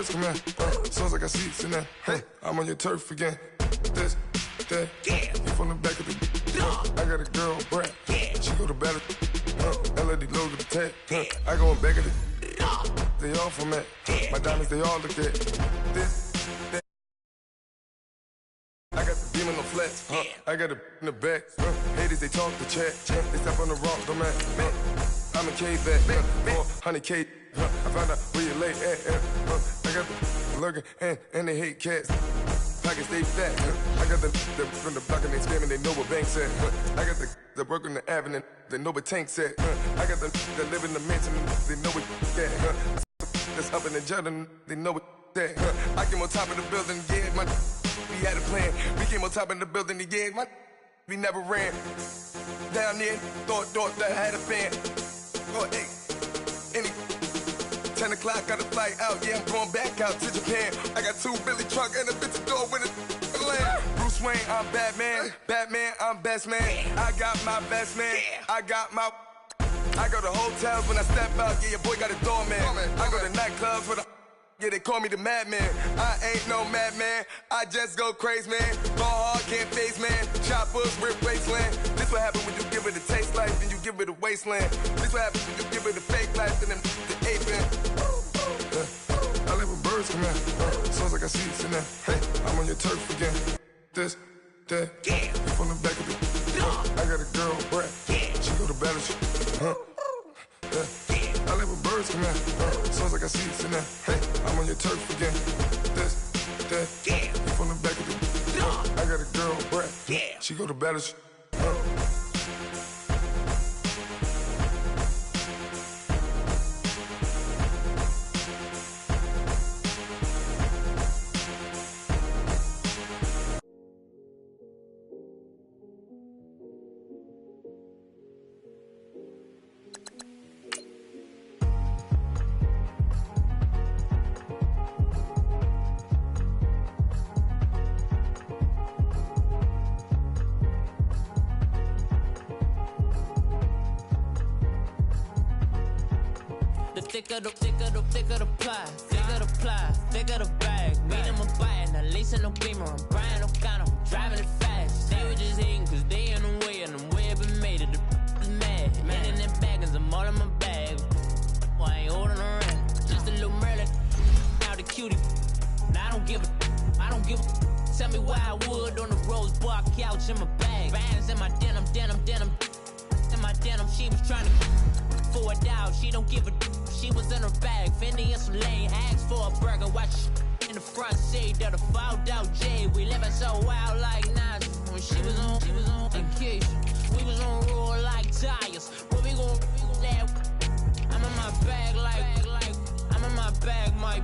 birds come in. Sounds like I see seats in there. I'm on your turf again. This, that, you from the back of the. I got a girl, Brad. She go to battle. LAD low to the tag. I go in back of the. They all from that. My diamonds, they all look at. This, that. I got the beam in the flats. I got it in the back. Haters, they talk the chat. They step on the rock, don't man. I'm a K-back. 400K. I found out where you lay at. I got the lurking and they hate cats. Pockets stay fat. I got the from the block and they scamming, they know what banks at. I got the work on the avenue, they know what tanks at. I got the that live in the mansion, they know what that. That's up in the jungle, they know what that. I came on top of the building, yeah, my we had a plan. We came on top of the building, yeah, my we never ran. Down there, thought that I had a fan. Oh, hey, any 10 o'clock, got a flight out, yeah, I'm going back out to Japan. I got 2 Billy truck and a bitch door with a land. Bruce Wayne, I'm Batman. Batman, I'm best man. I got my best man. I go to hotels when I step out, yeah, your boy got a doorman. I go to nightclubs for the, yeah, they call me the madman. I ain't no madman, I just go crazy, man. Go hard, can't face, man. Choppers, rip wasteland. This what happens when you give it a taste life, then you give it a wasteland. This what happens when you give it a fake life, and then the aping. I live with birds come in. Sounds like I see seats in there. I'm on your turf again. This, that, you from the back of the. I got a girl, Brad. She go to battle. I live with birds come in. Sounds like I see seats in there. I'm on your turf again. This, that, you from the back of the. I got a girl, Brad. She go to battle. Thicker the pie, thicker the bag. Meet them a buying, at least in no beamer. I'm Brian O'Connor, driving it fast. They were just hating cause they in the way, and the way I've been made it. The is mad. Man in them baggins, I'm all in my bag. Well, I ain't holding around. Just a little Merlin, now the cutie. Now I don't give a. Tell me why I would on the rose bar couch in my bag. Bands in my denim. In my denim, she was trying to for it out. She don't give a. She was in her bag, Fendi and some lane. Asked for a burger, watch in the front seat of the fouled out J. We living so wild like Nas. When she was on vacation, we was on roll like tires. Where we gon' let? I'm in my bag like I'm in my bag, Mike.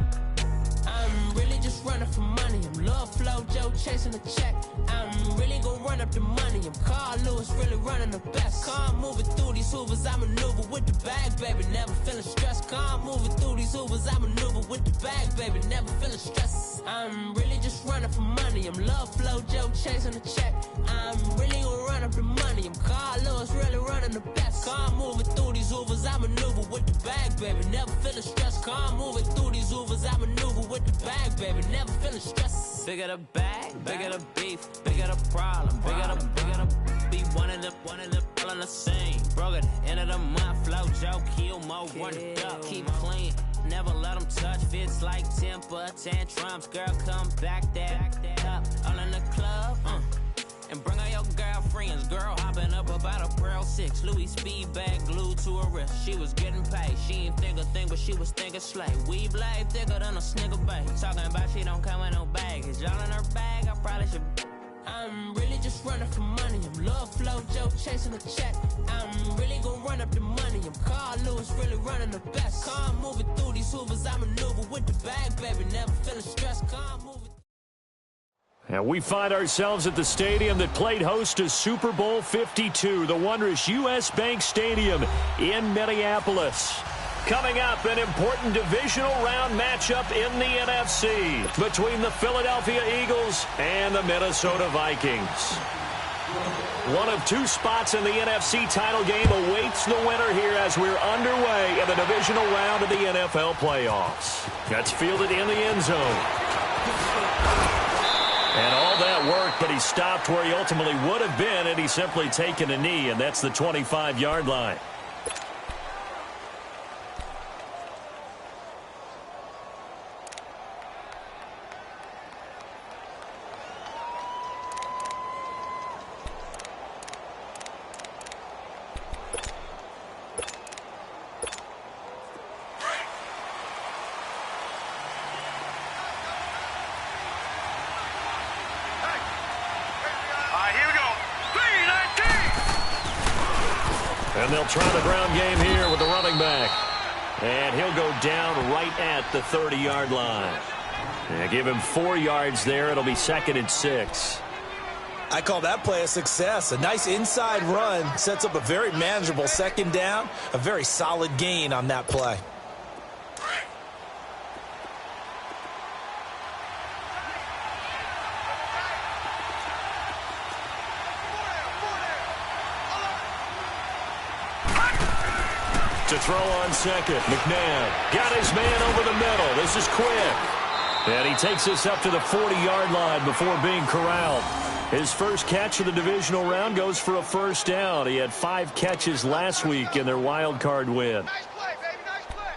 I'm really just running for money. I'm Love Flow Joe chasing the check. I'm really gon' run up the money. I'm Carl Lewis, really running the best. Car moving through these Hoovers, I maneuver with the bag, baby. Never feeling stressed. Car moving through these Hoovers, I maneuver with the bag, baby. Never feeling stressed. I'm really just running for money. I'm Love Flow Joe chasing the check. I'm really gon' run up the money. I'm Carl Lewis, really running the best. Car moving through these Hoovers, I maneuver with the bag, baby. Never feeling stressed. Car moving through these Hoovers, I maneuver with the bag, baby. Never feeling stressed. Bigger the bag, bigger the beef, bigger the problem, bigger the be one in the all in the same. Broke at the end of the month, flow Joe, kill mo, run it up, keep clean. Never let them touch, fits like temper tantrums. Girl, come back that up, all in the club, and bring all your girlfriends. Girl hopping up about a Pearl 6 Louis speed bag glued to her wrist. She was getting paid, she ain't think a thing, but she was thinking slay. We blade thicker than a snigger bag. Talking about she don't come with no baggage. Y'all in her bag, I probably should. I'm really just running for money. I'm Love Flow Joe chasing the check. I'm really gon' run up the money. I'm Carl Lewis, really running the best. Car moving through these Hoovers, I maneuver with the bag, baby. Never feeling stressed. Car moving. And we find ourselves at the stadium that played host to Super Bowl 52, the wondrous U.S. Bank Stadium in Minneapolis. Coming up, an important divisional round matchup in the NFC between the Philadelphia Eagles and the Minnesota Vikings. One of two spots in the NFC title game awaits the winner here as we're underway in the divisional round of the NFL playoffs. That's fielded in the end zone. And all that work, but he stopped where he ultimately would have been, and he's simply taken a knee, and that's the 25-yard line. And they'll try the ground game here with the running back. And he'll go down right at the 30-yard line. And give him 4 yards there. It'll be 2nd and 6. I call that play a success. A nice inside run sets up a very manageable 2nd down. A very solid gain on that play. To throw on 2nd, McNabb got his man over the middle. This is quick. And he takes this up to the 40-yard line before being corralled. His first catch of the divisional round goes for a 1st down. He had 5 catches last week in their wild card win. Nice play, baby. Nice play.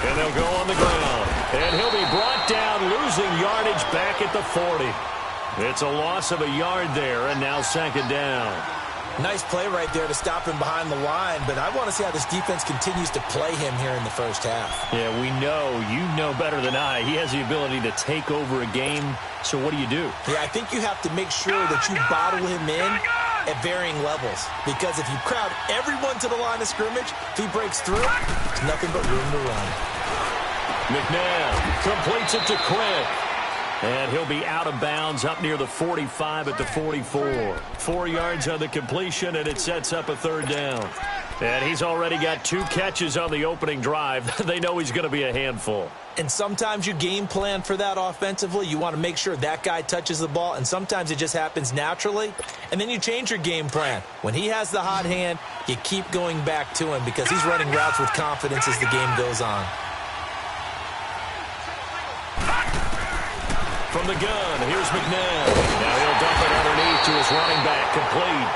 And they'll go on the ground. And he'll be brought down, losing yardage back at the 40. It's a loss of a yard there, and now 2nd down. Nice play right there to stop him behind the line, but I want to see how this defense continues to play him here in the first half. Yeah, we know. You know better than I. He has the ability to take over a game. So what do you do? Yeah, I think you have to make sure that you bottle him in at varying levels. Because if you crowd everyone to the line of scrimmage, if he breaks through, there's nothing but room to run. McNabb completes it to Quick. And he'll be out of bounds up near the 45 at the 44. 4 yards on the completion, and it sets up a 3rd down. And he's already got 2 catches on the opening drive. They know he's going to be a handful. And sometimes you game plan for that offensively. You want to make sure that guy touches the ball, and sometimes it just happens naturally. And then you change your game plan. When he has the hot hand, you keep going back to him because he's running routes with confidence as the game goes on. From the gun, here's McNabb. Now he'll dump it underneath to his running back, complete.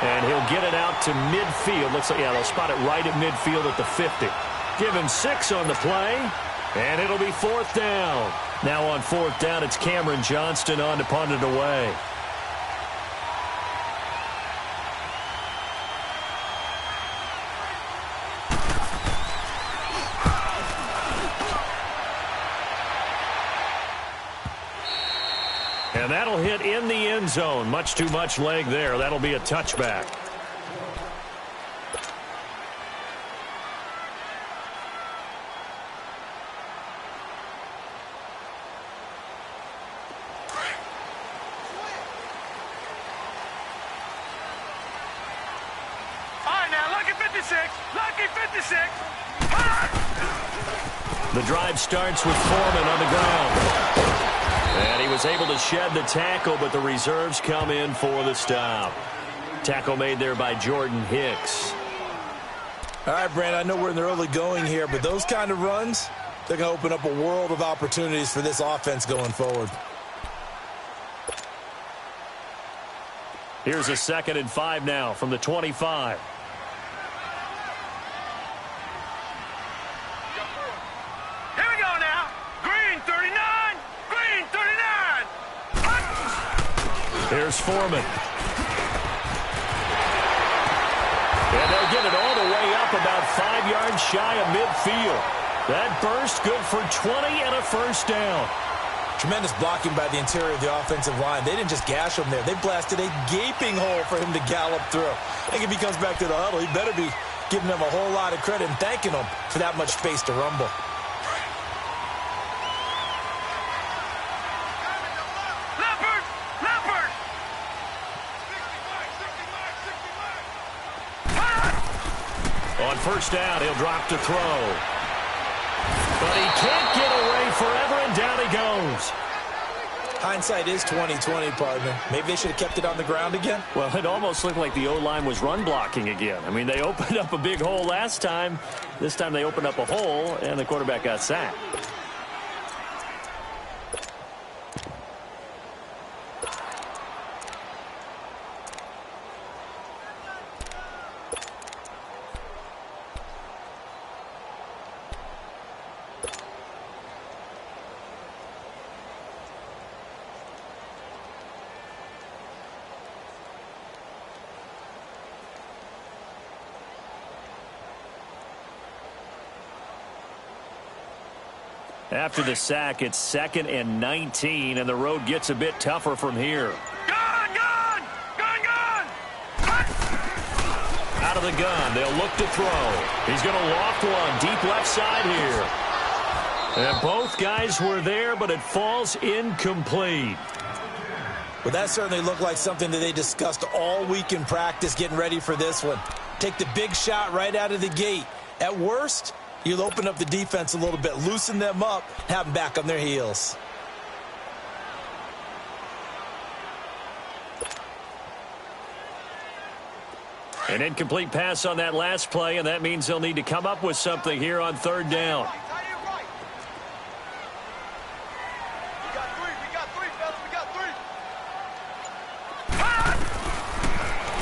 And he'll get it out to midfield. Looks like, yeah, they'll spot it right at midfield at the 50. Give him 6 on the play, and it'll be 4th down. Now on 4th down, it's Cameron Johnston on to punt it away. And that'll hit in the end zone. Much too much leg there. That'll be a touchback. All right, now, lucky 56. Lucky 56. The drive starts with Foreman on the ground. And he was able to shed the tackle, but the reserves come in for the stop. Tackle made there by Jordan Hicks. All right, Brandon, I know we're in the early going here, but those kind of runs, they're going to open up a world of opportunities for this offense going forward. Here's a 2nd and 5 now from the 25. Here we go now. Green 39. Green 39. Here's Foreman. And they'll get it all the way up about 5 yards shy of midfield. That burst good for 20 and a 1st down. Tremendous blocking by the interior of the offensive line. They didn't just gash him there. They blasted a gaping hole for him to gallop through. I think if he comes back to the huddle, he better be giving them a whole lot of credit and thanking them for that much space to rumble. On first down, he'll drop to throw. But he can't get away forever, and down he goes. Hindsight is 20/20, partner. Maybe they should have kept it on the ground again. Well, it almost looked like the O-line was run blocking again. I mean, they opened up a big hole last time. This time they opened up a hole, and the quarterback got sacked. After the sack, it's 2nd and 19, and the road gets a bit tougher from here. Gun! Gun! Gun! Gun! Out of the gun, they'll look to throw. He's going to loft one deep left side here. And both guys were there, but it falls incomplete. Well, that certainly looked like something that they discussed all week in practice getting ready for this one. Take the big shot right out of the gate. At worst, you'll open up the defense a little bit, loosen them up, have them back on their heels. An incomplete pass on that last play, and that means they'll need to come up with something here on third down.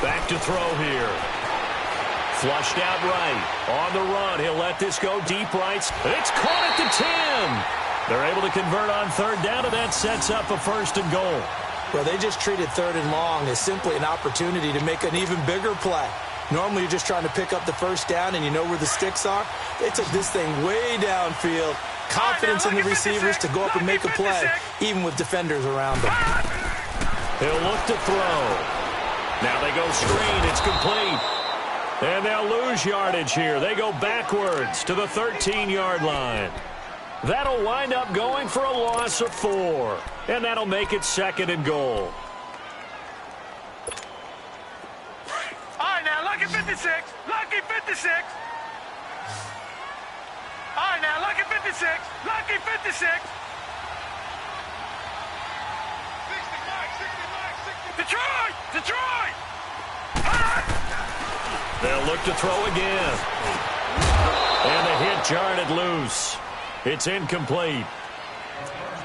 Back to throw here. Flushed out right. On the run, he'll let this go deep right. It's caught at the 10. They're able to convert on third down, and that sets up a 1st and goal. Well, they just treated 3rd and long as simply an opportunity to make an even bigger play. Normally, you're just trying to pick up the 1st down, and you know where the sticks are. They took this thing way downfield. Confidence in the receivers to go up and make a play, even with defenders around them. He'll look to throw. Now they go screen. It's complete. And they'll lose yardage here. They go backwards to the 13-yard line. That'll wind up going for a loss of 4. And that'll make it 2nd and goal. All right, now, lucky 56. Lucky 56. All right, now, lucky 56. Lucky 56. 60. Detroit! Detroit! They'll look to throw again. And the hit jarred it loose. It's incomplete.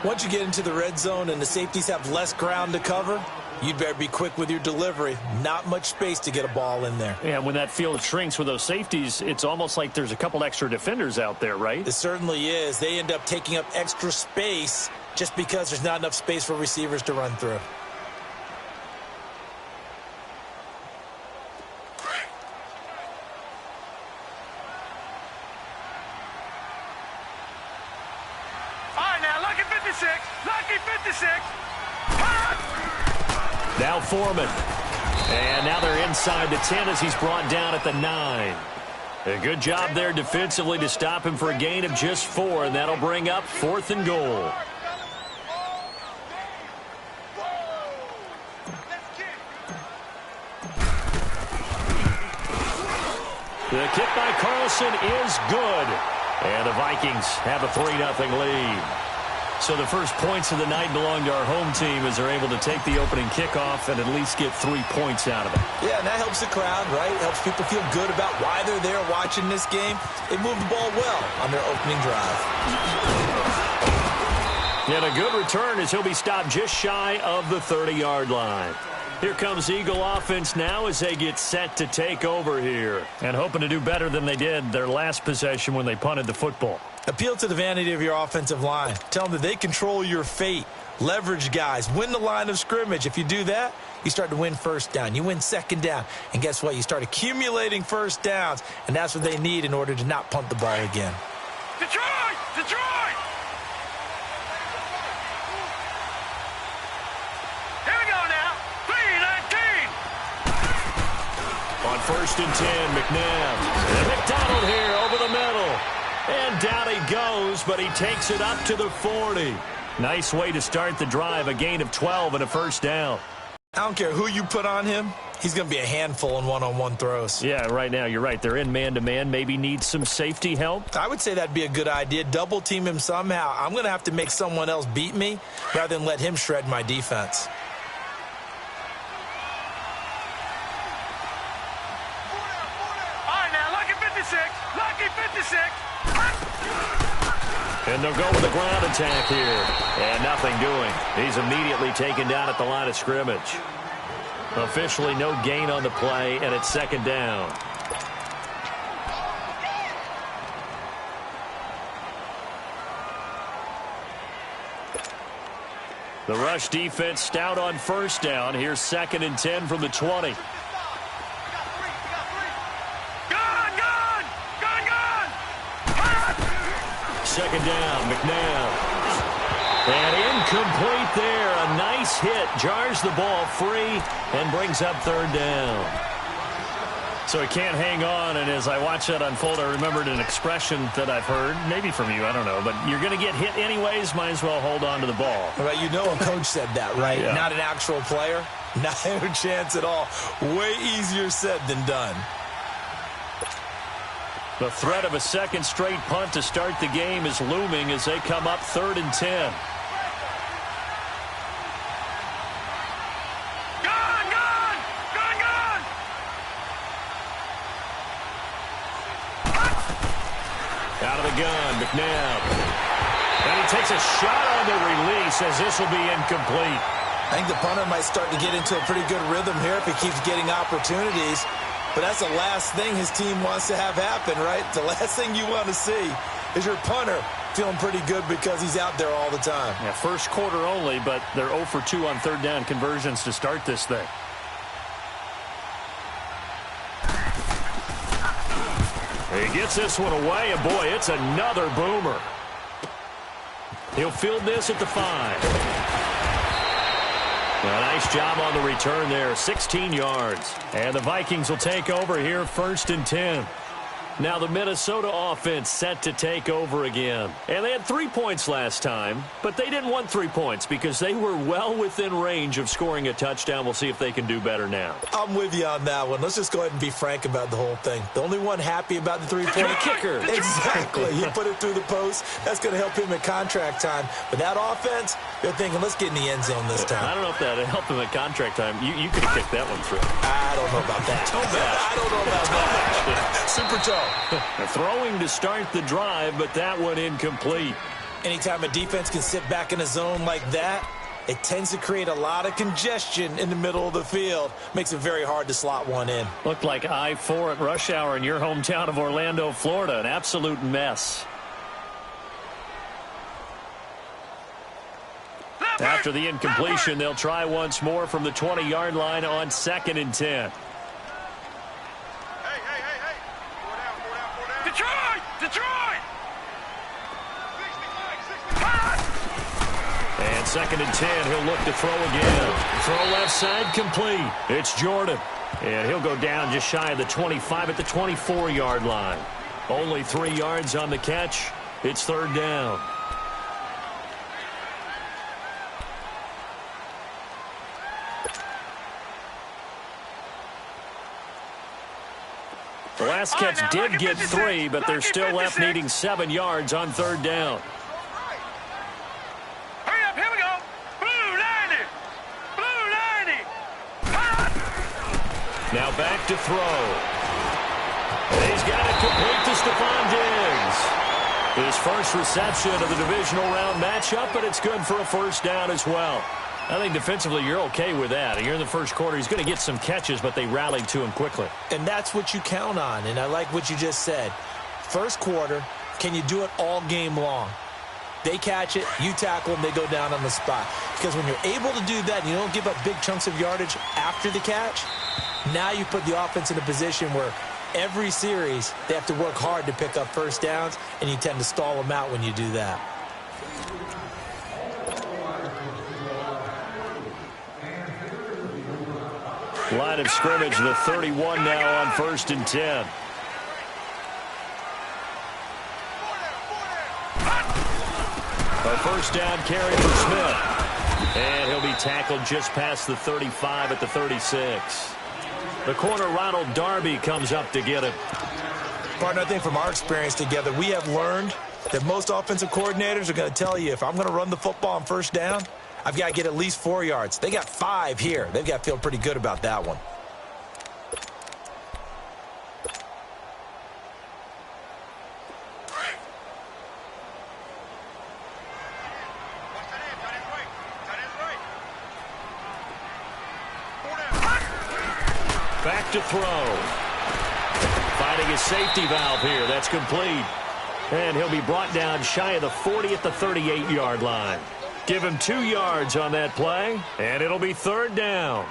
Once you get into the red zone and the safeties have less ground to cover, you'd better be quick with your delivery. Not much space to get a ball in there. Yeah, when that field shrinks with those safeties, it's almost like there's a couple extra defenders out there, right? It certainly is. They end up taking up extra space just because there's not enough space for receivers to run through. Now Foreman. And now they're inside the 10 as he's brought down at the 9. A good job there defensively to stop him for a gain of just 4, and that'll bring up 4th and goal. The kick by Carlson is good. And the Vikings have a 3-0 lead. So the first points of the night belong to our home team as they're able to take the opening kickoff and at least get 3 points out of it. Yeah, and that helps the crowd, right? Helps people feel good about why they're there watching this game. They moved the ball well on their opening drive. And a good return as he'll be stopped just shy of the 30-yard line. Here comes Eagle offense now as they get set to take over here. And hoping to do better than they did their last possession when they punted the football. Appeal to the vanity of your offensive line. Tell them that they control your fate. Leverage guys. Win the line of scrimmage. If you do that, you start to win first down. You win second down. And guess what? You start accumulating first downs. And that's what they need in order to not punt the ball again. Detroit! Detroit! Here we go now. 3-19. On 1st and 10, McNabb. And McDonald here over the middle. And down he goes, but he takes it up to the 40. Nice way to start the drive, a gain of 12 and a first down. I don't care who you put on him. He's going to be a handful in one-on-one throws. Yeah, right now, you're right. They're in man-to-man. Maybe need some safety help. I would say that'd be a good idea. Double team him somehow. I'm going to have to make someone else beat me rather than let him shred my defense. All right, now, lucky 56. Lucky 56. And they'll go with a ground attack here. And nothing doing. He's immediately taken down at the line of scrimmage. Officially no gain on the play, and it's second down. The rush defense stout on first down. Here's 2nd and 10 from the 20. Second down, McNabb. And incomplete there. A nice hit. Jars the ball free and brings up 3rd down. So he can't hang on, and as I watch that unfold, I remembered an expression that I've heard, maybe from you, I don't know, but you're going to get hit anyways, might as well hold on to the ball. Right, you know a coach said that, right? Yeah. Not an actual player. Not a chance at all. Way easier said than done. The threat of a second straight punt to start the game is looming as they come up 3rd and 10. Out of the gun, McNabb. And he takes a shot on the release as this will be incomplete. I think the punter might start to get into a pretty good rhythm here if he keeps getting opportunities. But that's the last thing his team wants to have happen, right? The last thing you want to see is your punter feeling pretty good because he's out there all the time. Yeah, first quarter only, but they're 0 for 2 on 3rd down conversions to start this thing. He gets this one away, and boy, it's another boomer. He'll field this at the 5. A nice job on the return there, 16 yards. And the Vikings will take over here, 1st and 10. Now the Minnesota offense set to take over again. And they had 3 points last time, but they didn't want 3 points because they were well within range of scoring a touchdown. We'll see if they can do better now. I'm with you on that one. Let's just go ahead and be frank about the whole thing. The only one happy about the three-point kicker. Exactly. He put it through the post. That's going to help him at contract time. But that offense, they're thinking, let's get in the end zone this time. I don't know if that helped him at contract time. You could have kicked that one through. I don't know about that. I don't know about that. Super toe. Throwing to start the drive, but that one incomplete. Anytime a defense can sit back in a zone like that, it tends to create a lot of congestion in the middle of the field. Makes it very hard to slot one in. Looked like I-4 at rush hour in your hometown of Orlando, Florida. An absolute mess. After the incompletion, they'll try once more from the 20-yard line on 2nd and 10. Detroit! And 2nd and 10, he'll look to throw again. Throw left side complete. It's Jordan. And he'll go down just shy of the 25 at the 24-yard line. Only 3 yards on the catch. It's 3rd down. The last catch did get 3, but they're still left needing 7 yards on 3rd down. Hurry up, here we go. Blue 90. Blue 90. Now back to throw. He's got it complete to Stephon Diggs. His first reception of the divisional round matchup, but it's good for a 1st down as well. I think defensively you're okay with that. You're in the first quarter. He's going to get some catches, but they rallied to him quickly. And that's what you count on, and I like what you just said. First quarter, can you do it all game long? They catch it, you tackle them, they go down on the spot. Because when you're able to do that and you don't give up big chunks of yardage after the catch, now you put the offense in a position where every series they have to work hard to pick up 1st downs, and you tend to stall them out when you do that. Line of scrimmage, the 31 now on 1st and 10. A 1st down carry for Smith. And he'll be tackled just past the 35 at the 36. The corner, Ronald Darby, comes up to get him. Partner, I think from our experience together, we have learned that most offensive coordinators are going to tell you, if I'm going to run the football on first down, I've got to get at least 4 yards. They got 5 here. They've got to feel pretty good about that one. Back to throw. Finding a safety valve here. That's complete. And he'll be brought down shy of the 40 at the 38-yard line. Give him 2 yards on that play, and it'll be third down.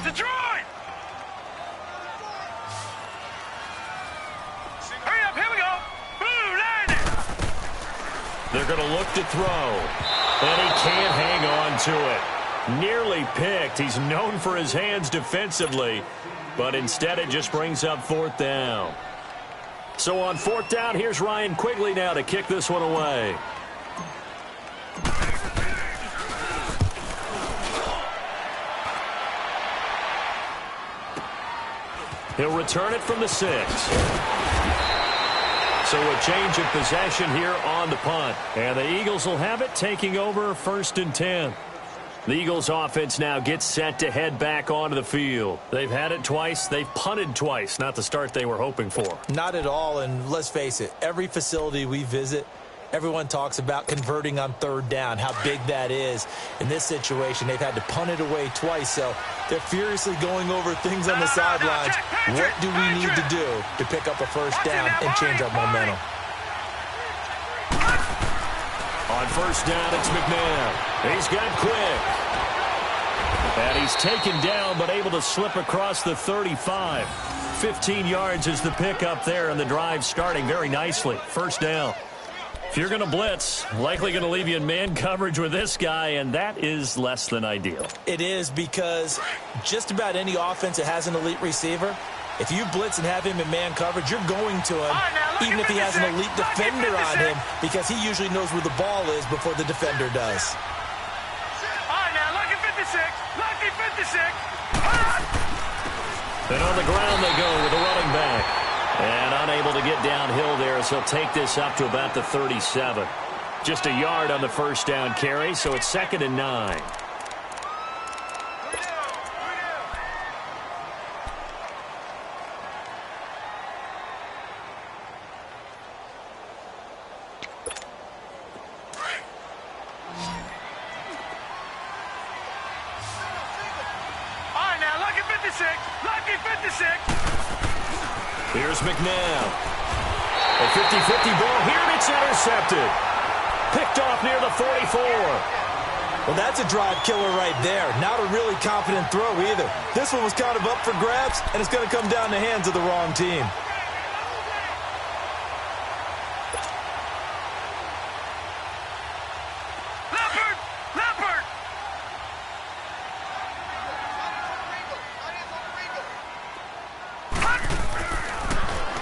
Detroit! Hurry up, here we go! Boom, line it! They're going to look to throw, and he can't hang on to it. Nearly picked. He's known for his hands defensively, but instead it just brings up fourth down. So on fourth down, here's Ryan Quigley now to kick this one away. He'll return it from the 6. So a change of possession here on the punt. And the Eagles will have it, taking over 1st and 10. The Eagles offense now gets set to head back onto the field. They've had it twice. They've punted twice. Not the start they were hoping for. Not at all, and let's face it, every facility we visit, everyone talks about converting on third down, how big that is. In this situation, they've had to punt it away twice, so they're furiously going over things on the sidelines. What do we need to do to pick up a first down and change our momentum? On first down, it's McNabb. He's got quick. And he's taken down, but able to slip across the 35. 15 yards is the pickup there, and the drive starting very nicely. First down. If you're going to blitz, likely going to leave you in man coverage with this guy, and that is less than ideal. It is, because just about any offense that has an elite receiver, if you blitz and have him in man coverage, you're going to him, even if he has an elite defender on him, because he usually knows where the ball is before the defender does. All right, now, lucky 56, lucky 56. And on the ground they go with the running back. And unable to get downhill there as he'll take this up to about the 37. Just a yard on the first down carry, so it's 2nd and 9. All right, now, lucky 56, lucky 56. Here's McNabb. A 50-50 ball here, and it's intercepted. Picked off near the 44. Well, that's a drive killer right there. Not a really confident throw either. This one was kind of up for grabs, and it's going to come down the hands of the wrong team.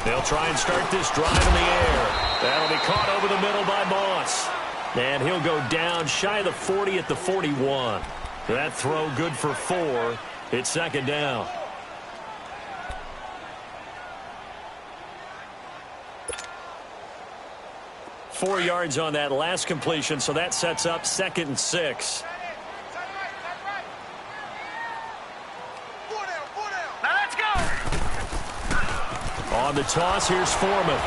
They'll try and start this drive in the air. That'll be caught over the middle by Moss. And he'll go down shy of the 40 at the 41. That throw good for 4. It's 2nd down. Four yards on that last completion, so that sets up 2nd and 6. On the toss, here's Foreman.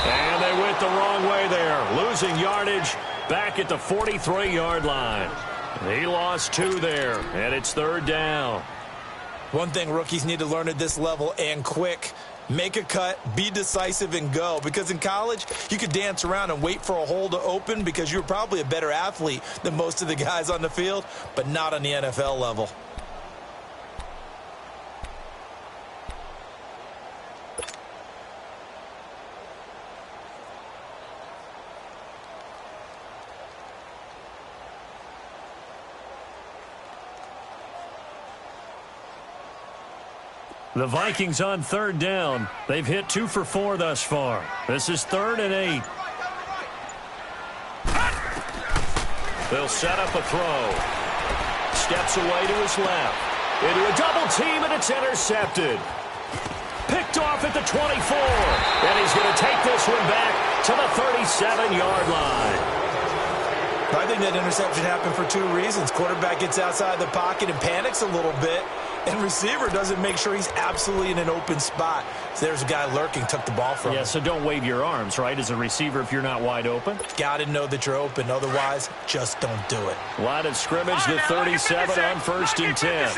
And they went the wrong way there. Losing yardage back at the 43-yard line. He lost 2 there, and it's 3rd down. One thing rookies need to learn at this level, and quick, Make a cut, be decisive, and go. Because in college, you could dance around and wait for a hole to open because you're probably a better athlete than most of the guys on the field, but not on the NFL level. The Vikings on third down. They've hit 2 for 4 thus far. This is 3rd and 8. They'll set up a throw. Steps away to his left. Into a double team, and it's intercepted. Picked off at the 24. And he's going to take this one back to the 37-yard line. I think that interception happened for 2 reasons. Quarterback gets outside the pocket and panics a little bit, and receiver doesn't make sure he's absolutely in an open spot. So there's a guy lurking, took the ball from him. Yeah, so don't wave your arms, right, as a receiver if you're not wide open. Got to know that you're open. Otherwise, just don't do it. Line of scrimmage, the 37 on 1st and 10.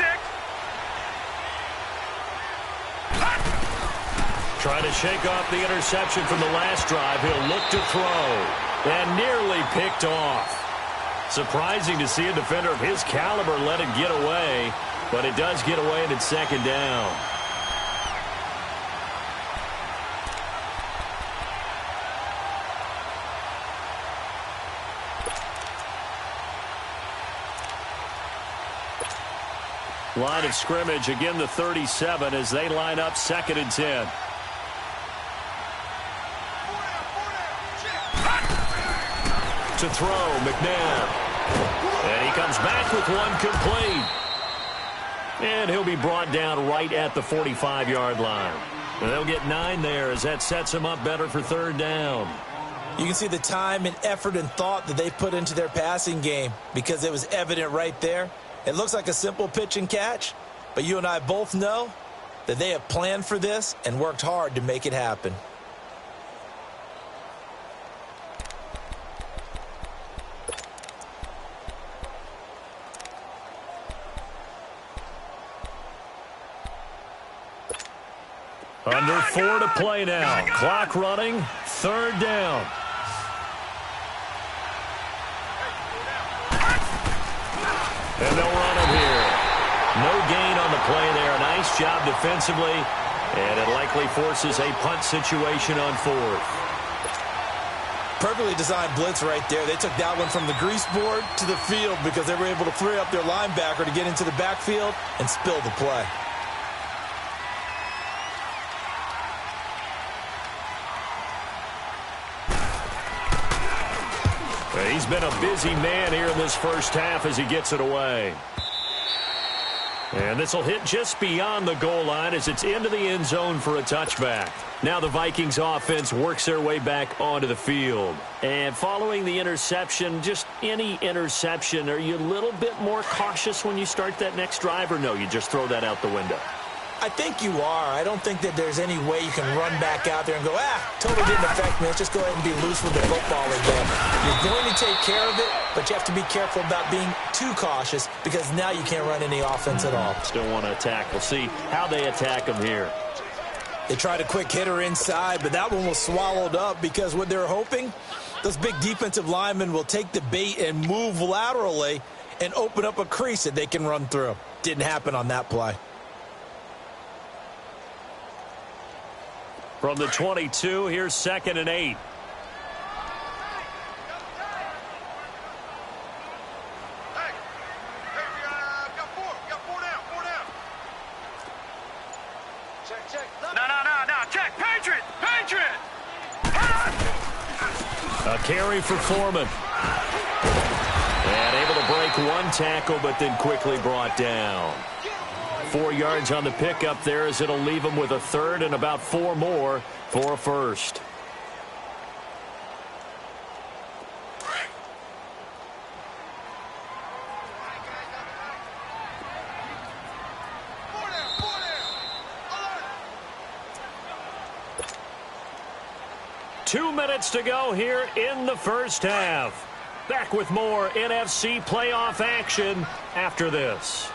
Trying to shake off the interception from the last drive. He'll look to throw. And nearly picked off. Surprising to see a defender of his caliber let it get away, but it does get away and it's 2nd down. Line of scrimmage, again the 37 as they line up 2nd and 10. To throw, McNabb. And he comes back with one complete. And he'll be brought down right at the 45-yard line. And they'll get 9 there as that sets him up better for 3rd down. You can see the time and effort and thought that they put into their passing game because it was evident right there. It looks like a simple pitch and catch, but you and I both know that they have planned for this and worked hard to make it happen. Under 4 to play now. Clock running. 3rd down. And they'll run him here. No gain on the play there. Nice job defensively. And it likely forces a punt situation on 4th. Perfectly designed blitz right there. They took that one from the grease board to the field because they were able to free up their linebacker to get into the backfield and spill the play. He's been a busy man here in this first half as he gets it away. And this will hit just beyond the goal line as it's into the end zone for a touchback. Now the Vikings offense works their way back onto the field. And following the interception, just any interception, are you a little bit more cautious when you start that next drive, or no, you just throw that out the window? I think you are. I don't think that there's any way you can run back out there and go, totally didn't affect me. Let's just go ahead and be loose with the football again. You're going to take care of it, but you have to be careful about being too cautious because now you can't run any offense at all. Still want to attack. We'll see how they attack him here. They tried a quick hitter inside, but that one was swallowed up because what they're hoping, those big defensive linemen will take the bait and move laterally and open up a crease that they can run through. Didn't happen on that play. From the 22, here's 2nd and 8. No, check, Patriot! A carry for Foreman. And able to break one tackle, but then quickly brought down. 4 yards on the pickup there as it'll leave him with a 3rd and about 4 more for a 1st. Two minutes to go here in the first half. Back with more NFC playoff action after this.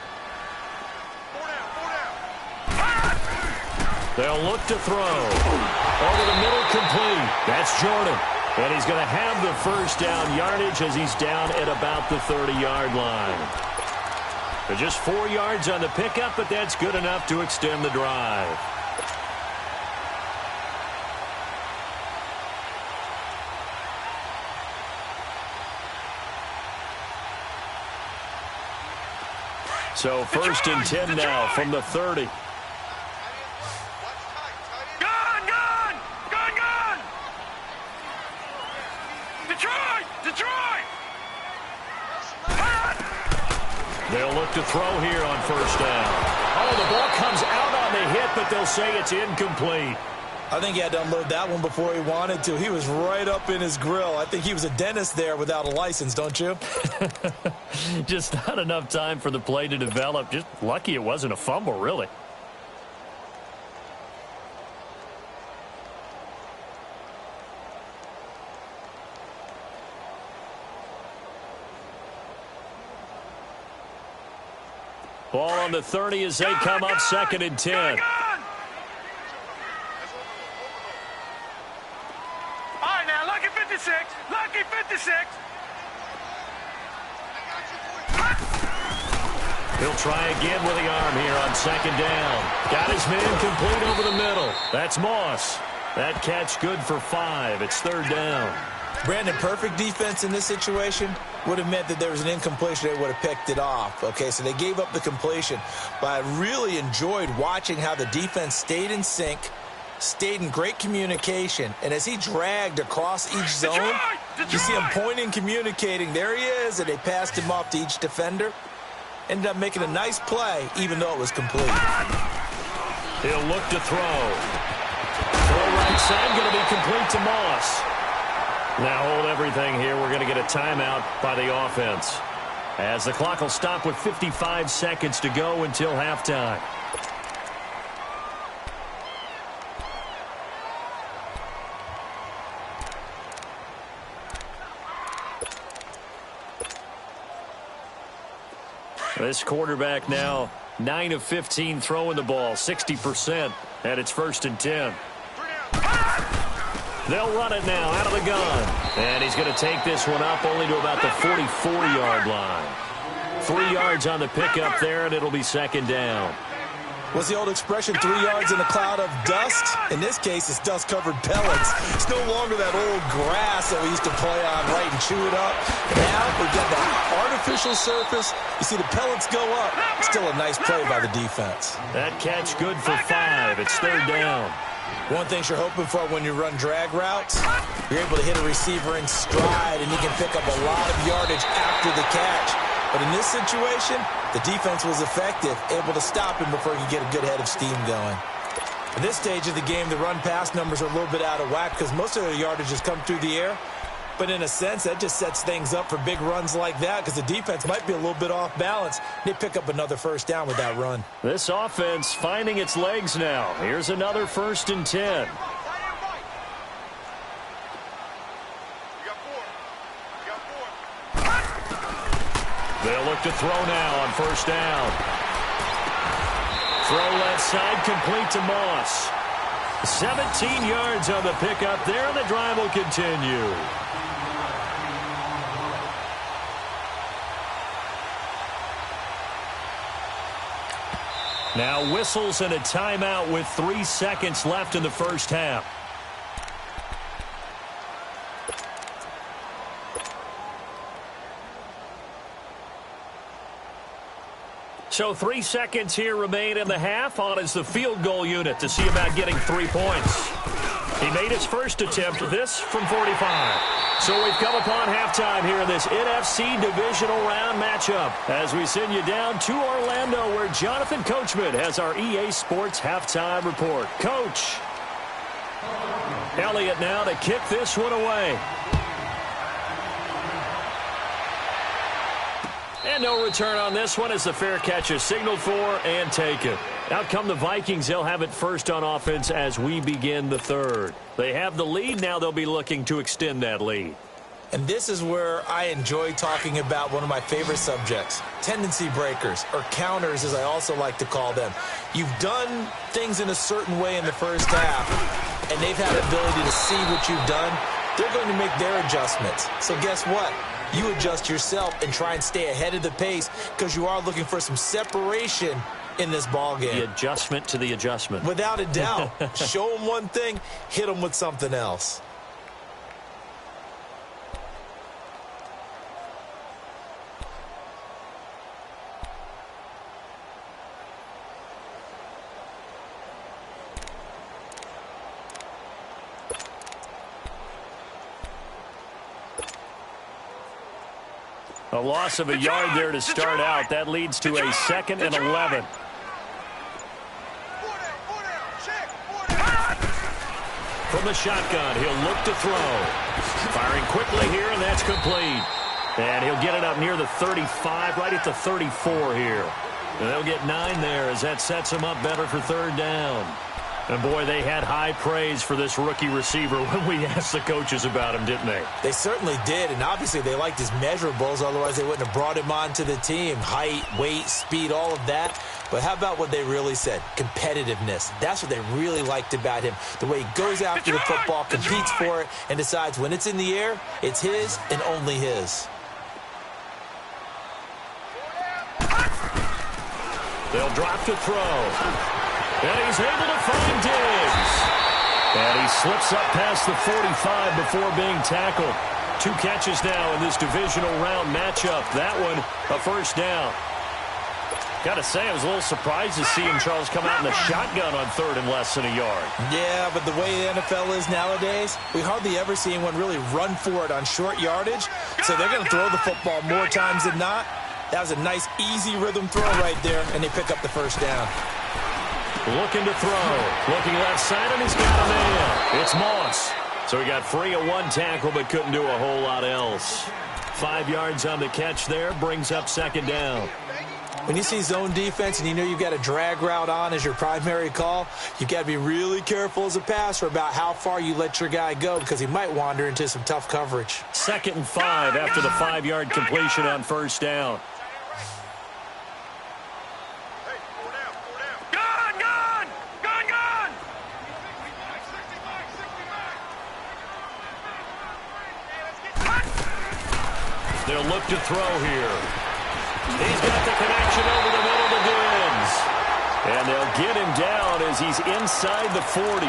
They'll look to throw. Over the middle, complete. That's Jordan. And he's going to have the first down yardage as he's down at about the 30-yard line. So just 4 yards on the pickup, but that's good enough to extend the drive. So first and 10 now from the 30. Detroit! They'll look to throw here on first down. Oh, the ball comes out on the hit, but they'll say it's incomplete. I think he had to unload that one before he wanted to. He was right up in his grill. I think he was a dentist there without a license, don't you? Just not enough time for the play to develop. Just lucky it wasn't a fumble, really. Ball on the 30 as they come up second and 10. All right, now, lucky 56. Lucky 56. He'll try again with the arm here on second down. Got his man complete over the middle. That's Moss. That catch good for 5. It's third down. Brandon, perfect defense in this situation would have meant that there was an incompletion. They would have picked it off. Okay, so they gave up the completion. But I really enjoyed watching how the defense stayed in sync, stayed in great communication. And as he dragged across each zone, you see him pointing, communicating. There he is, and they passed him off to each defender. Ended up making a nice play, even though it was complete. He'll look to throw. Throw right side, going to be complete to Moss. Now hold everything here. We're going to get a timeout by the offense, as the clock will stop with 55 seconds to go until halftime. This quarterback now 9 of 15 throwing the ball, 60%, and it's first and 10. They'll run it now out of the gun. And he's going to take this one up only to about the 44-yard line. 3 yards on the pickup there, and it'll be second down. What's the old expression, 3 yards in a cloud of dust? In this case, it's dust-covered pellets. It's no longer that old grass that we used to play on, right, and chew it up. Now we've got that artificial surface. You see the pellets go up. Still a nice play by the defense. That catch good for 5. It's third down. One thing you're hoping for when you run drag routes, you're able to hit a receiver in stride, and you can pick up a lot of yardage after the catch. But in this situation, the defense was effective, able to stop him before he could get a good head of steam going. At this stage of the game, the run-pass numbers are a little bit out of whack because most of the yardage has come through the air. But in a sense, that just sets things up for big runs like that because the defense might be a little bit off balance. They pick up another first down with that run. This offense finding its legs now. Here's another first and 10. They'll look to throw now on first down. Throw left side, complete to Moss. 17 yards on the pickup there, and the drive will continue. Now whistles and a timeout with 3 seconds left in the first half. So 3 seconds here remain in the half. On is the field goal unit to see about getting 3 points. He made his first attempt, this from 45. So we've come upon halftime here in this NFC divisional round matchup as we send you down to Orlando where Jonathan Coachman has our EA Sports halftime report. Coach, Elliott now to kick this one away. And no return on this one as the fair catch is signaled for and taken. Out come the Vikings. They'll have it first on offense as we begin the third. They have the lead. Now they'll be looking to extend that lead. And this is where I enjoy talking about one of my favorite subjects, tendency breakers, or counters as I also like to call them. You've done things in a certain way in the first half, and they've had the ability to see what you've done. They're going to make their adjustments. So guess what? You adjust yourself and try and stay ahead of the pace because you are looking for some separation in this ball game. The adjustment to the adjustment. Without a doubt. Show them one thing, hit them with something else. A loss of a yard there to start out. That leads to a 2nd and 11. From the shotgun, he'll look to throw. Firing quickly here, and that's complete. And he'll get it up near the 35, right at the 34 here. And they'll get 9 there as that sets him up better for 3rd down. And, boy, they had high praise for this rookie receiver when we asked the coaches about him, didn't they? They certainly did, and obviously they liked his measurables. Otherwise, they wouldn't have brought him onto the team. Height, weight, speed, all of that. But how about what they really said? Competitiveness. That's what they really liked about him. The way he goes after the football, competes for it, and decides when it's in the air, it's his and only his. They'll drop to throw. And he's able to find Diggs. And he slips up past the 45 before being tackled. 2 catches now in this divisional round matchup. That one, a 1st down. Got to say, I was a little surprised to see him, Charles, come out in the shotgun on 3rd and less than a yard. Yeah, but the way the NFL is nowadays, we hardly ever see anyone really run for it on short yardage. So they're going to throw the football more times than not. That was a nice, easy rhythm throw right there, and they pick up the 1st down. Looking to throw. Looking left side, and he's got a man. It's Moss. So he got free of 1 tackle, but couldn't do a whole lot else. 5 yards on the catch there, brings up 2nd down. When you see zone defense and you know you've got a drag route on as your primary call, you've got to be really careful as a passer about how far you let your guy go because he might wander into some tough coverage. 2nd and 5 after the 5-yard completion on 1st down. They'll look to throw here. He's got the connection over the middle to Diggs. And they'll get him down as he's inside the 40.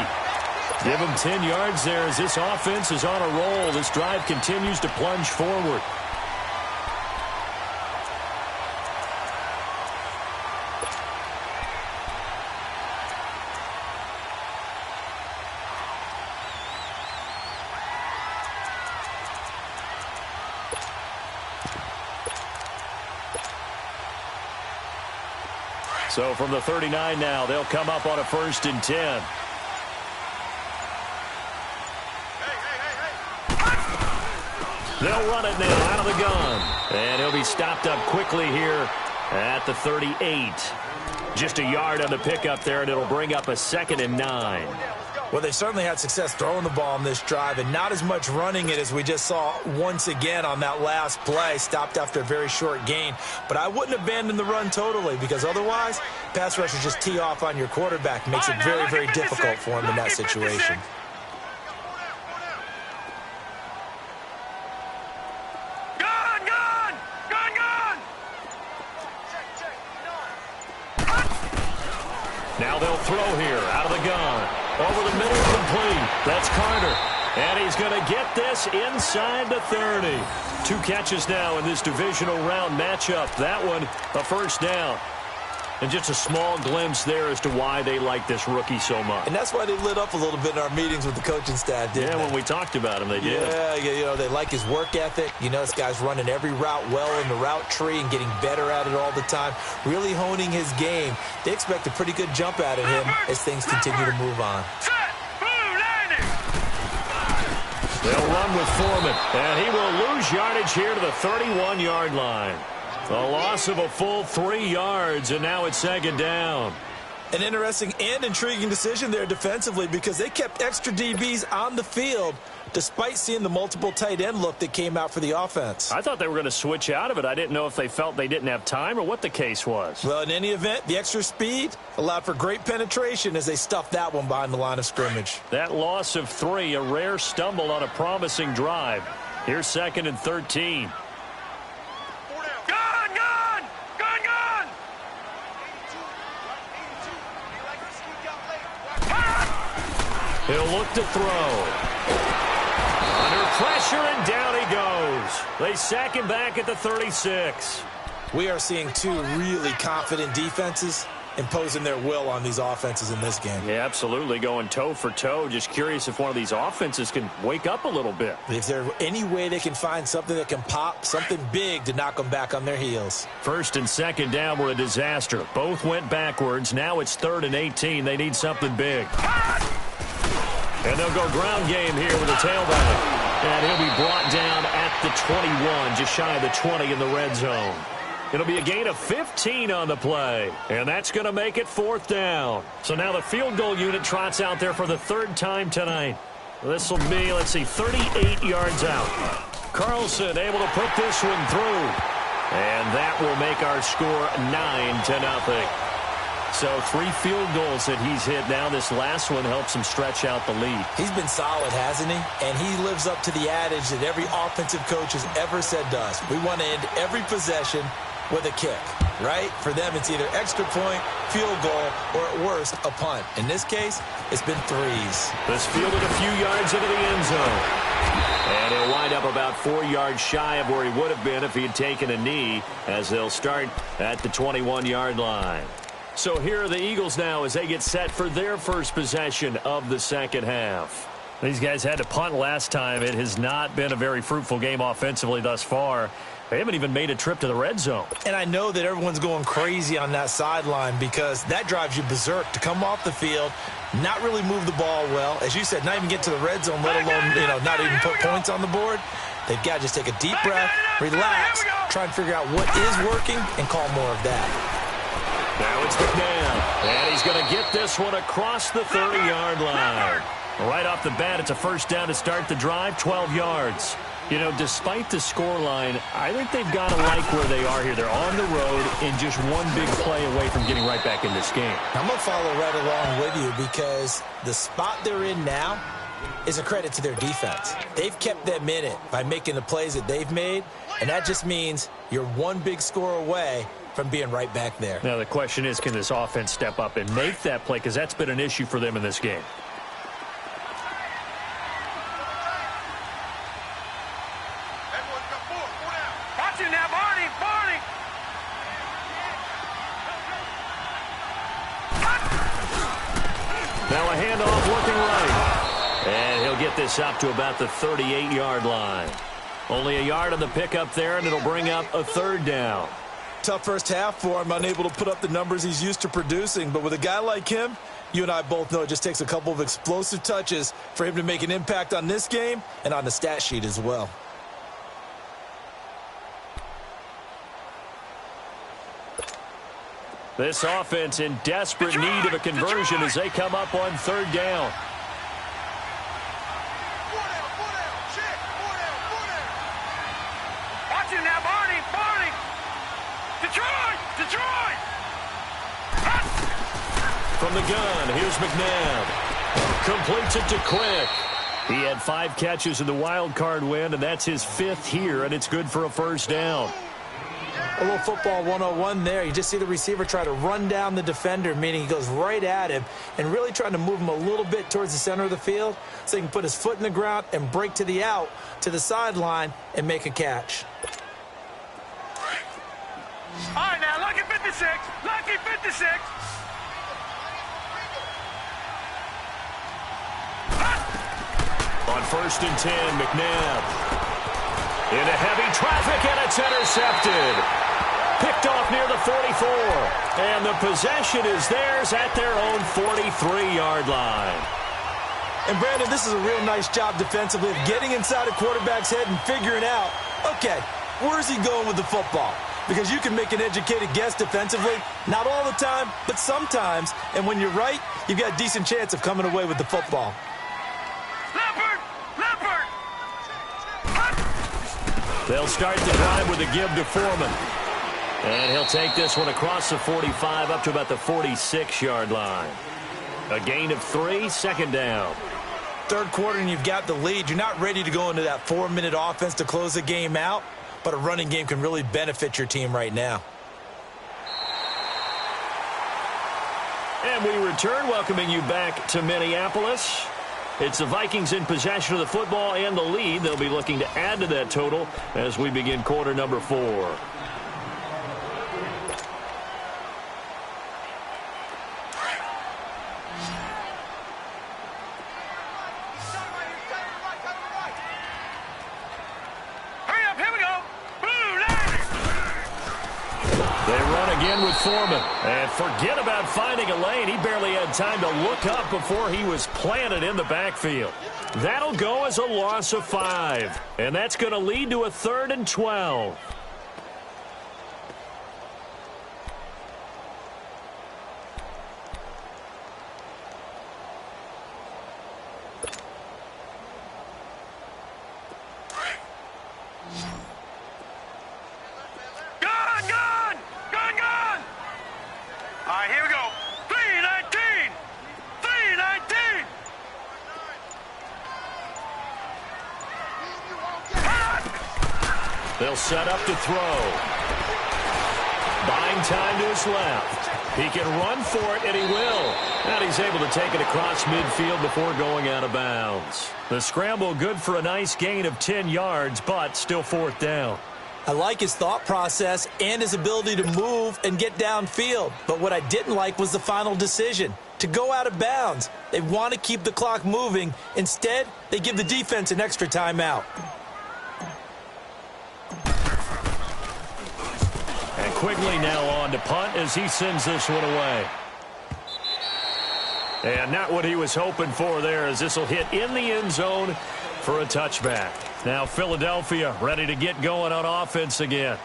Give him 10 yards there as this offense is on a roll. This drive continues to plunge forward. So from the 39 now, they'll come up on a 1st and 10. They'll run it now out of the gun. And he'll be stopped up quickly here at the 38. Just a yard on the pickup there, and it'll bring up a 2nd and 9. Well, they certainly had success throwing the ball on this drive and not as much running it as we just saw once again on that last play. Stopped after a very short gain. But I wouldn't abandon the run totally because otherwise, pass rushers just tee off on your quarterback. Makes it very, very difficult for him in that situation. Now they'll throw here out of the gun. Over the middle, complete. That's Carter. And he's going to get this inside the 30. 2 catches now in this divisional round matchup. That one, a 1st down. And just a small glimpse there as to why they like this rookie so much. And that's why they lit up a little bit in our meetings with the coaching staff, didn't they? Yeah, when we talked about him, they did. Yeah, you know, they like his work ethic. You know, this guy's running every route well in the route tree and getting better at it all the time. Really honing his game. They expect a pretty good jump out of him as things continue to move on. They'll run with Foreman, and he will lose yardage here to the 31-yard line. A loss of a full 3 yards, and now it's 2nd down. An interesting and intriguing decision there defensively because they kept extra DBs on the field despite seeing the multiple tight end look that came out for the offense. I thought they were going to switch out of it. I didn't know if they felt they didn't have time or what the case was. Well, in any event, the extra speed allowed for great penetration as they stuffed that one behind the line of scrimmage. That loss of 3, a rare stumble on a promising drive. Here's 2nd and 13. He'll look to throw. Under pressure, and down he goes. They sack him back at the 36. We are seeing 2 really confident defenses imposing their will on these offenses in this game. Yeah, absolutely, going toe for toe. Just curious if one of these offenses can wake up a little bit. Is there any way they can find something that can pop, something big to knock them back on their heels? 1st and 2nd down were a disaster. Both went backwards. Now it's 3rd and 18. They need something big. And they'll go ground game here with a tailback. And he'll be brought down at the 21, just shy of the 20 in the red zone. It'll be a gain of 15 on the play. And that's going to make it 4th down. So now the field goal unit trots out there for the 3rd time tonight. This will be, let's see, 38 yards out. Carlson able to put this one through. And that will make our score 9-0. So 3 field goals that he's hit now. This last one helps him stretch out the lead. He's been solid, hasn't he? And he lives up to the adage that every offensive coach has ever said to us. We want to end every possession with a kick, right? For them, it's either extra point, field goal, or at worst, a punt. In this case, it's been 3s. This fielded a few yards into the end zone. And he'll wind up about 4 yards shy of where he would have been if he had taken a knee, as they'll start at the 21-yard line. So here are the Eagles now as they get set for their first possession of the 2nd half. These guys had to punt last time. It has not been a very fruitful game offensively thus far. They haven't even made a trip to the red zone. And I know that everyone's going crazy on that sideline because that drives you berserk to come off the field, not really move the ball well. As you said, not even get to the red zone, let alone, not even put points on the board. They've got to just take a deep breath, relax, try and figure out what is working, and call more of that. Now it's McNabb, and he's going to get this one across the 30-yard line. Right off the bat, it's a 1st down to start the drive, 12 yards. You know, despite the scoreline, I think they've got to like where they are here. They're on the road and just one big play away from getting right back in this game. I'm going to follow right along with you because the spot they're in now is a credit to their defense. They've kept them in it by making the plays that they've made, and that just means you're one big score away from being right back there. Now the question is, can this offense step up and make that play? Because that's been an issue for them in this game. Watch it now, Barney! Now a handoff looking right. And he'll get this up to about the 38-yard line. Only a yard on the pickup there, and it'll bring up a 3rd down. Tough first half for him, unable to put up the numbers he's used to producing. But with a guy like him, you and I both know it just takes a couple of explosive touches for him to make an impact on this game and on the stat sheet as well. This offense in desperate need of a conversion as they come up on 3rd down. Watch it now, Barney! Detroit! From the gun, here's McNabb. Completes it to Quick. He had 5 catches in the wild card win, and that's his 5th here, and it's good for a 1st down. A little football 101 there. You just see the receiver try to run down the defender, meaning he goes right at him and really trying to move him a little bit towards the center of the field so he can put his foot in the ground and break to the out, to the sideline, and make a catch. All right, now, lucky 56. Lucky 56. On 1st and 10, McNabb. Into heavy traffic, and it's intercepted. Picked off near the 44. And the possession is theirs at their own 43-yard line. And, Brandon, this is a real nice job defensively of getting inside a quarterback's head and figuring out, okay, where's he going with the football? because you can make an educated guess defensively. Not all the time, but sometimes. And when you're right, you've got a decent chance of coming away with the football. They'll start the drive with a give to Foreman. And he'll take this one across the 45 up to about the 46-yard line. A gain of 3, second down. Third quarter and you've got the lead. You're not ready to go into that 4-minute offense to close the game out, but a running game can really benefit your team right now. And we return, welcoming you back to Minneapolis. It's the Vikings in possession of the football and the lead. They'll be looking to add to that total as we begin quarter number 4. Foreman. And forget about finding a lane. He barely had time to look up before he was planted in the backfield. That'll go as a loss of 5. And that's going to lead to a 3rd and 12. They'll set up to throw. Buying time to his left. He can run for it, and he will. And he's able to take it across midfield before going out of bounds. The scramble good for a nice gain of 10 yards, but still 4th down. I like his thought process and his ability to move and get downfield. But what I didn't like was the final decision, to go out of bounds. They want to keep the clock moving. Instead, they give the defense an extra timeout. And quickly now on to punt as he sends this one away. And not what he was hoping for there, as this will hit in the end zone for a touchback. Now Philadelphia ready to get going on offense again.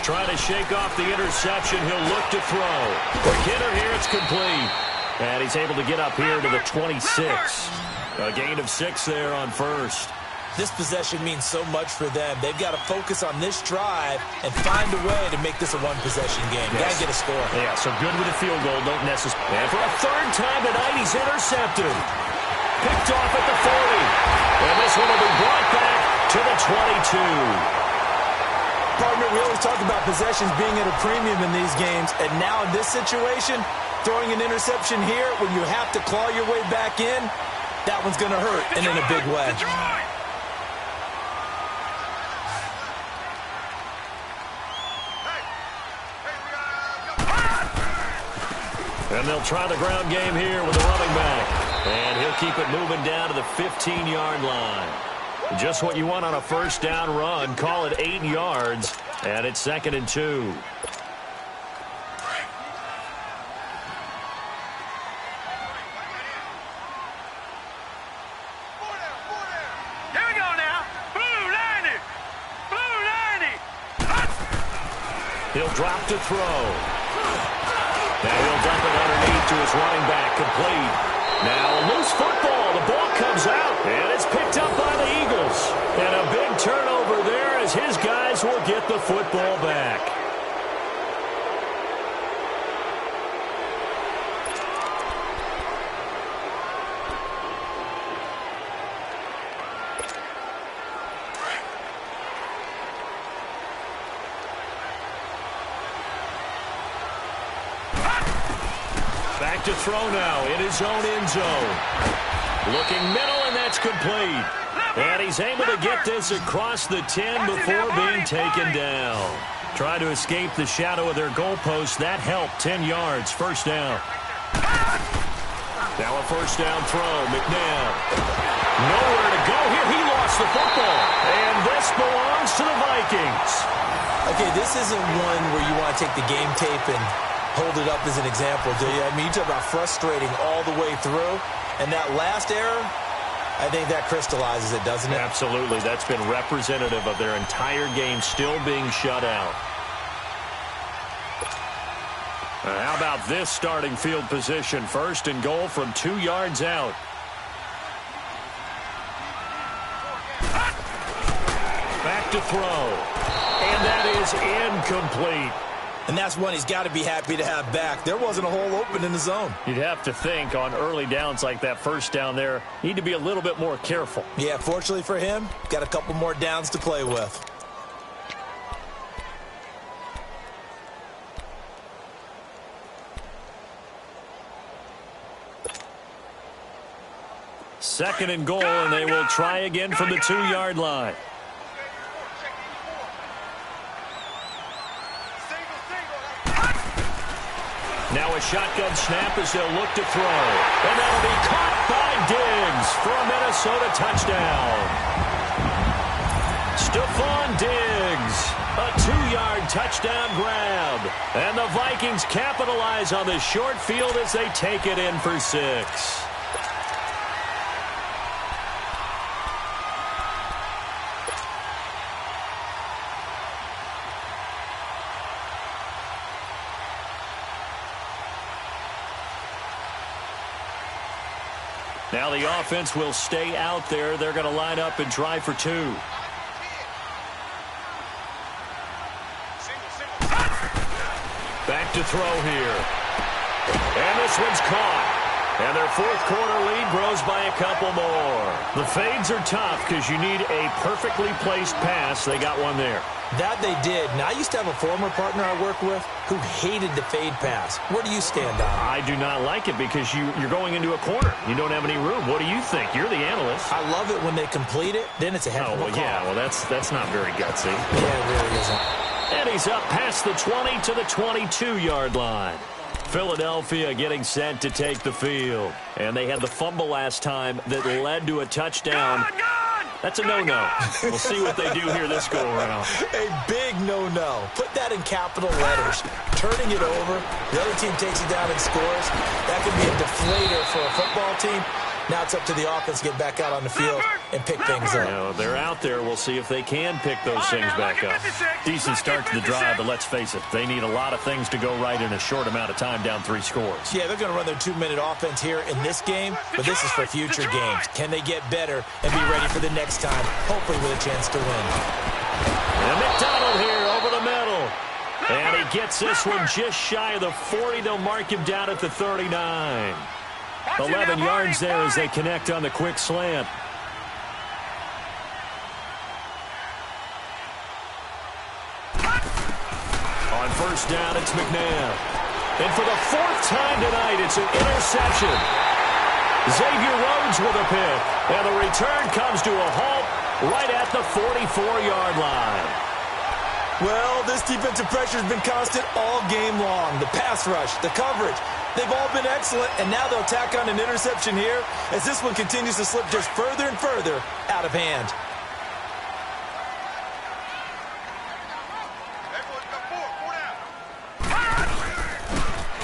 Trying to shake off the interception. He'll look to throw. The hitter here, it's complete. And he's able to get up here to the 26. A gain of 6 there on first. This possession means so much for them. They've got to focus on this drive and find a way to make this a one-possession game. Yes. Got to get a score. Yeah, so good with a field goal. Don't necessarily. And for a 3rd time tonight, he's intercepted. Picked off at the 40. And this one will be brought back to the 22. Partner, we always talk about possessions being at a premium in these games, and now in this situation, throwing an interception here when you have to claw your way back in, that one's going to hurt, and in a big way. And they'll try the ground game here with the running back. And he'll keep it moving down to the 15-yard line. Just what you want on a 1st down run. Call it 8 yards, and it's 2nd and 2. Here we go now. Blue 90. Blue 90. He'll drop to throw. Now he'll dump it underneath to his running back. Complete. Now a loose football. The ball comes out, and it's picked up by the Eagles. And a big turnover there as his guys will get the football back. Back Back to throw now in his own end zone. Looking middle, and that's complete. And he's able to get this across the 10 before being taken down. Trying to escape the shadow of their goalpost. That helped. 10 yards. First down. Now a first down throw. McNabb. Nowhere to go here. He lost the football. And this belongs to the Vikings. Okay, this isn't one where you want to take the game tape and hold it up as an example, do you? I mean, you talk about frustrating all the way through. And that last error, I think that crystallizes it, doesn't it? Absolutely. That's been representative of their entire game still being shut out. How about this starting field position? First and goal from 2 yards out. Back to throw. And that is incomplete. And that's one he's got to be happy to have back. There wasn't a hole open in the zone. You'd have to think on early downs like that first down there, need to be a little bit more careful. Yeah, fortunately for him, got a couple more downs to play with. Second and goal, and they will try again from the 2-yard line. Now a shotgun snap as they'll look to throw. And that'll be caught by Diggs for a Minnesota touchdown. Stephon Diggs, a 2-yard touchdown grab. And the Vikings capitalize on the short field as they take it in for 6. Now the offense will stay out there. They're going to line up and try for 2. Back to throw here. And this one's caught. And their fourth quarter lead grows by a couple more. The fades are tough because you need a perfectly placed pass. They got one there. That they did. Now, I used to have a former partner I worked with who hated the fade pass. Where do you stand on it? I do not like it because you're going into a corner. You don't have any room. What do you think? You're the analyst. I love it when they complete it. Then it's a heck of a call. Yeah, well, that's not very gutsy. Yeah, it really isn't. And he's up past the 20 to the 22-yard line. Philadelphia getting set to take the field. And they had the fumble last time that led to a touchdown. That's a no-no. We'll see what they do here this go-around. A big no-no. Put that in capital letters. Turning it over, the other team takes it down and scores. That could be a deflator for a football team. Now it's up to the offense to get back out on the field and pick things up. You know, they're out there. We'll see if they can pick those things back up. Decent start to the drive, but let's face it, they need a lot of things to go right in a short amount of time, down 3 scores. Yeah, they're going to run their 2-minute offense here in this game, but this is for future games. Can they get better and be ready for the next time, hopefully with a chance to win? And McDonald here over the middle. And he gets this one just shy of the 40. They'll mark him down at the 39. 11 yards there as they connect on the quick slant. On first down, it's McNabb. And for the 4th time tonight, it's an interception. Xavier Rhodes with a pick. And the return comes to a halt right at the 44-yard line. Well, this defensive pressure has been constant all game long. The pass rush, the coverage, they've all been excellent, and now they'll tack on an interception here as this one continues to slip just further and further out of hand.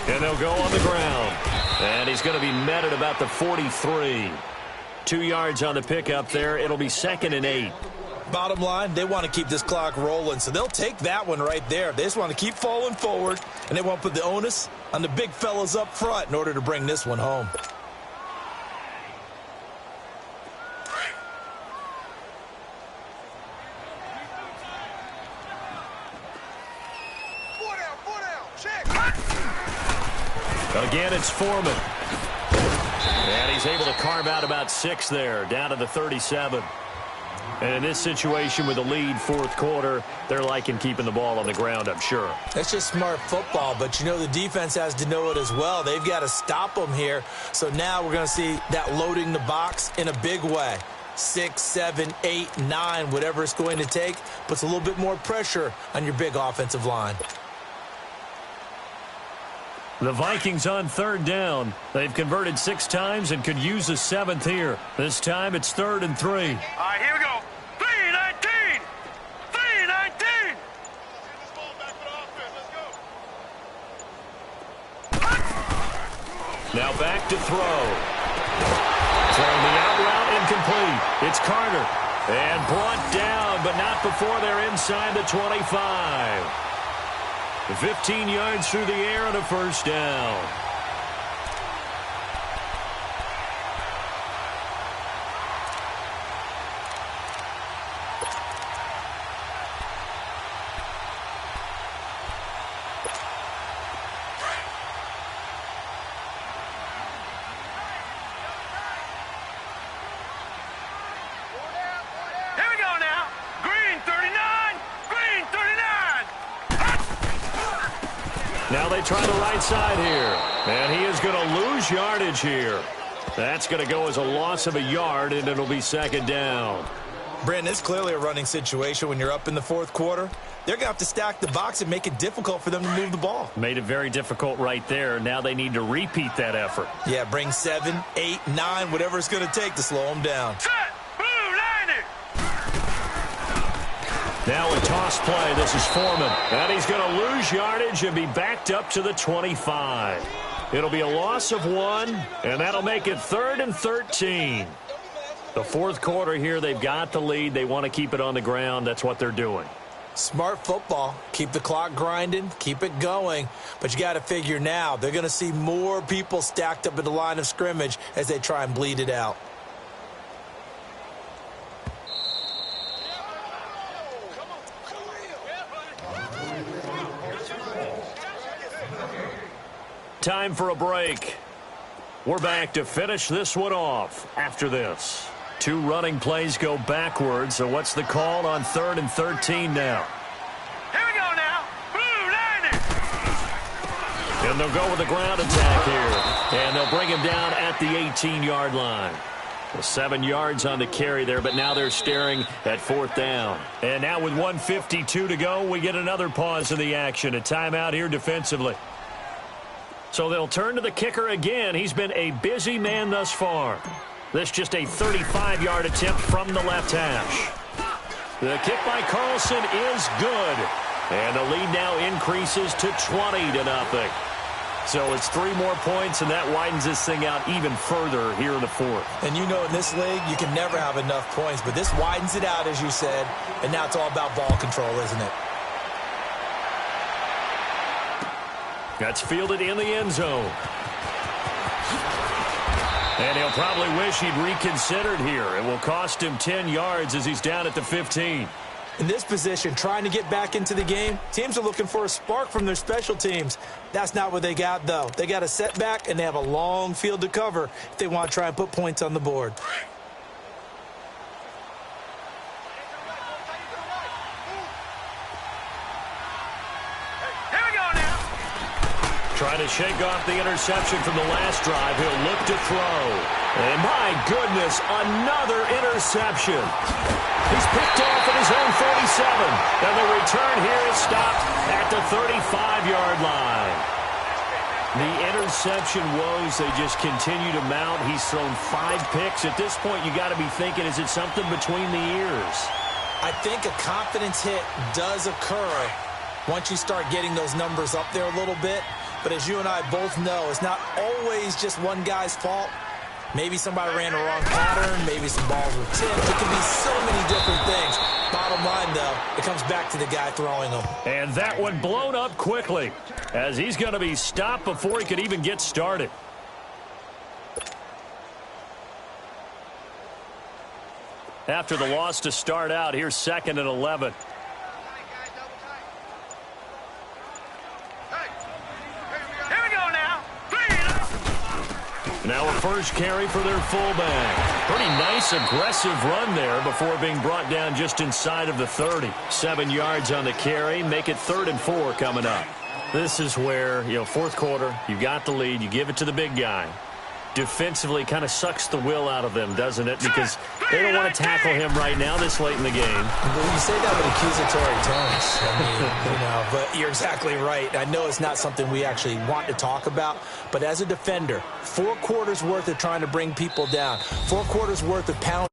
And they'll go on the ground. And he's going to be met at about the 43. 2 yards on the pickup there. It'll be 2nd and 8. Bottom line, they want to keep this clock rolling, so they'll take that one right there. They just want to keep falling forward, and they want to put the onus on the big fellas up front in order to bring this one home. Again, it's Foreman. And he's able to carve out about 6 there, down to the 37. And in this situation with the lead, fourth quarter, they're liking keeping the ball on the ground, I'm sure. That's just smart football, but you know the defense has to know it as well. They've got to stop them here. So now we're going to see that loading the box in a big way. 6, 7, 8, 9, whatever it's going to take, puts a little bit more pressure on your big offensive line. The Vikings on third down. They've converted 6 times and could use a 7th here. This time it's 3rd and 3. All right, here we go. 3-19. 3-19. Now back to throw. Throwing the out route incomplete. It's Carter. And brought down, but not before they're inside the 25. 15 yards through the air and a first down. Now they try the right side here. And he is going to lose yardage here. That's going to go as a loss of a yard, and it'll be 2nd down. Brandon, it's clearly a running situation when you're up in the fourth quarter. They're going to have to stack the box and make it difficult for them to move the ball. Made it very difficult right there. Now they need to repeat that effort. Yeah, bring 7, 8, 9, whatever it's going to take to slow them down. Now a toss play. This is Foreman. And he's going to lose yardage and be backed up to the 25. It'll be a loss of 1, and that'll make it 3rd and 13. The fourth quarter here, they've got the lead. They want to keep it on the ground. That's what they're doing. Smart football. Keep the clock grinding. Keep it going. But you got to figure now, they're going to see more people stacked up at the line of scrimmage as they try and bleed it out. Time for a break. We're back to finish this one off after this. 2 running plays go backwards, so what's the call on 3rd and 13 now? Here we go now. Blue line. And they'll go with the ground attack here. And they'll bring him down at the 18-yard line. Well, 7 yards on the carry there, but now they're staring at 4th down. And now with 1:52 to go, we get another pause in the action. A timeout here defensively. So they'll turn to the kicker again. He's been a busy man thus far. This just a 35-yard attempt from the left hash. The kick by Carlson is good. And the lead now increases to 20-0. So it's 3 more points, and that widens this thing out even further here in the fourth. And you know in this league, you can never have enough points. But this widens it out, as you said. And now it's all about ball control, isn't it? That's fielded in the end zone. And he'll probably wish he'd reconsidered here. It will cost him 10 yards as he's down at the 15. In this position, trying to get back into the game, teams are looking for a spark from their special teams. That's not what they got, though. They got a setback, and they have a long field to cover if they want to try and put points on the board. Trying to shake off the interception from the last drive. He'll look to throw. And my goodness, another interception. He's picked off at his own 47. And the return here is stopped at the 35-yard line. The interception woes, they just continue to mount. He's thrown 5 picks. At this point, you got to be thinking, is it something between the ears? I think a confidence hit does occur once you start getting those numbers up there a little bit. But as you and I both know, it's not always just one guy's fault. Maybe somebody ran the wrong pattern. Maybe some balls were tipped. It could be so many different things. Bottom line, though, it comes back to the guy throwing them. And that one blown up quickly as he's going to be stopped before he could even get started. After the loss to start out, here's 2nd and 11. Now a first carry for their fullback. Pretty nice, aggressive run there before being brought down just inside of the 30. 7 yards on the carry. Make it 3rd and 4 coming up. This is where, fourth quarter, you got the lead. You give it to the big guy. Defensively kind of sucks the will out of them, doesn't it? Because they don't want to tackle him right now this late in the game. Well, you say that with accusatory tones. I mean, but you're exactly right. I know it's not something we actually want to talk about, but as a defender, 4 quarters worth of trying to bring people down, 4 quarters worth of pounding.